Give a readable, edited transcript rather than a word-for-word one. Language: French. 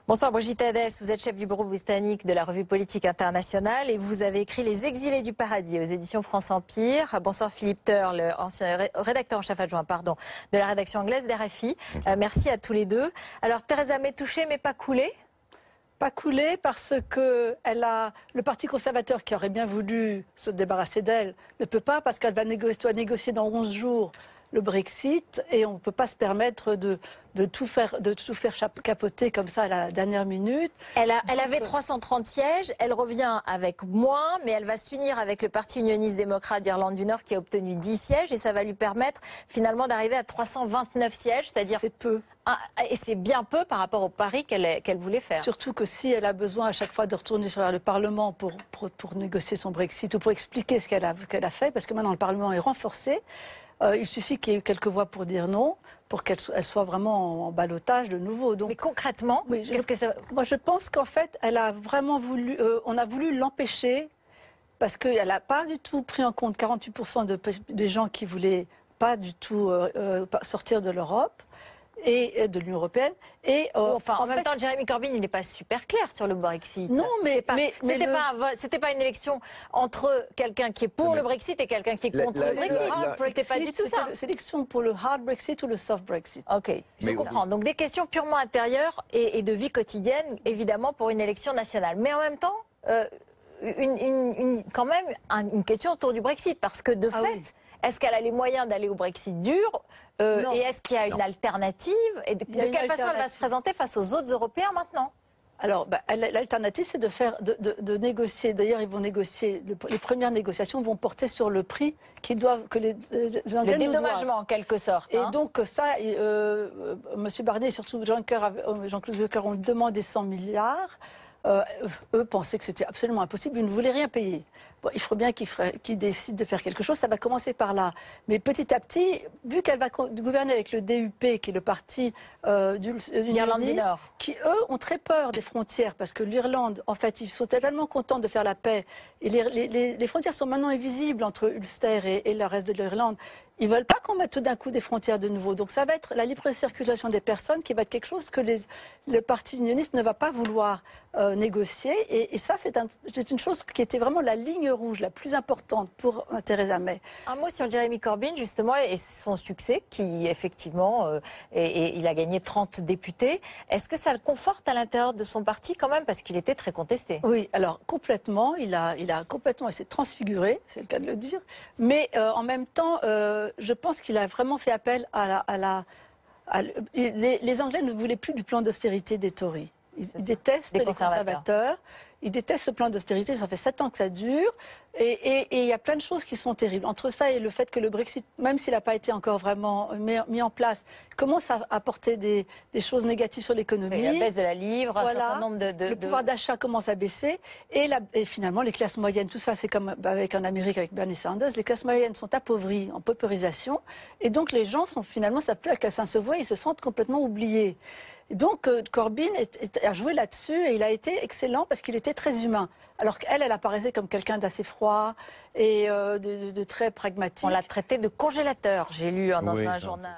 Bonsoir Brigitte Hadès, vous êtes chef du bureau britannique de la revue Politique Internationale et vous avez écrit Les Exilés du Paradis aux éditions France Empire. Bonsoir Philippe Turle, ancien rédacteur en chef adjoint de la rédaction anglaise d'RFI. Merci à tous les deux. Alors Theresa May touchée mais pas coulée? Pas coulée parce que le Parti conservateur qui aurait bien voulu se débarrasser d'elle ne peut pas parce qu'elle doit négocier dans 11 jours le Brexit et on ne peut pas se permettre de tout faire capoter comme ça à la dernière minute. Elle avait 330 sièges, elle revient avec moins, mais elle va s'unir avec le Parti unioniste démocrate d'Irlande du Nord qui a obtenu 10 sièges et ça va lui permettre finalement d'arriver à 329 sièges, c'est-à-dire c'est peu. Et c'est bien peu par rapport au pari qu'elle voulait faire. Surtout que si elle a besoin à chaque fois de retourner sur le Parlement pour négocier son Brexit ou pour expliquer ce qu'elle a fait, parce que maintenant le Parlement est renforcé, il suffit qu'il y ait quelques voix pour dire non, pour qu'elle soit vraiment en ballottage de nouveau. Donc, mais concrètement, qu'est-ce que ça... Moi, je pense qu'en fait, elle a vraiment voulu, on a voulu l'empêcher parce qu'elle n'a pas du tout pris en compte 48% des gens qui voulaient pas du tout sortir de l'Europe et de l'Union européenne. Et en même temps, Jeremy Corbyn, il n'est pas super clair sur le Brexit. Non, mais c'était pas une élection entre quelqu'un qui est pour le Brexit et quelqu'un qui est contre le Brexit. C'était pas du tout ça. C'est l'élection pour le hard Brexit ou le soft Brexit. Ok, je comprends. Donc des questions purement intérieures et de vie quotidienne, évidemment, pour une élection nationale. Mais en même temps, quand même, une question autour du Brexit, parce que de fait. Est-ce qu'elle a les moyens d'aller au Brexit dur et est-ce qu'il y a une alternative? Et de quelle façon elle va se présenter face aux autres Européens maintenant? Alors, l'alternative, c'est de négocier. D'ailleurs, ils vont négocier. Les premières négociations vont porter sur le prix que les Anglais le dédommagement, en quelque sorte. Et donc, ça, M. Barnier et surtout Jean-Claude Juncker ont demandé 100 milliards. Eux pensaient que c'était absolument impossible, ils ne voulaient rien payer. Bon, il faut bien qu'ils décident de faire quelque chose, ça va commencer par là. Mais petit à petit, vu qu'elle va gouverner avec le DUP, qui est le parti d'Irlande du Nord, qui eux ont très peur des frontières, parce que l'Irlande, en fait, ils sont tellement contents de faire la paix, et les frontières sont maintenant invisibles entre Ulster et le reste de l'Irlande. Ils ne veulent pas qu'on mette tout d'un coup des frontières de nouveau. Donc ça va être la libre circulation des personnes qui va être quelque chose que le Parti unioniste ne va pas vouloir négocier. Et ça, c'est une chose qui était vraiment la ligne rouge la plus importante pour Theresa May. Un mot sur Jeremy Corbyn, justement, et son succès, qui effectivement, il a gagné 30 députés. Est-ce que ça le conforte à l'intérieur de son parti quand même, parce qu'il était très contesté? Oui, alors complètement. Il a complètement essayé de transfigurer, c'est le cas de le dire. Mais en même temps, je pense qu'il a vraiment fait appel les Anglais ne voulaient plus du plan d'austérité des Tories. Ils détestent les conservateurs. Ils détestent ce plan d'austérité, ça fait 7 ans que ça dure. Et il y a plein de choses qui sont terribles. Entre ça et le fait que le Brexit, même s'il n'a pas été encore vraiment mis en place, commence à apporter des choses négatives sur l'économie. La baisse de la livre, voilà. Un certain nombre Le pouvoir d'achat commence à baisser. Et finalement, les classes moyennes, tout ça, c'est comme en Amérique avec Bernie Sanders, les classes moyennes sont appauvries, en paupérisation. Et donc les gens sont finalement, ça plus à qu'à Saint-Sevoix, ils se sentent complètement oubliés. Donc Corbyn a joué là-dessus et il a été excellent parce qu'il était très humain. Alors qu'elle, elle apparaissait comme quelqu'un d'assez froid et de très pragmatique. On l'a traité de congélateur, j'ai lu dans un journal.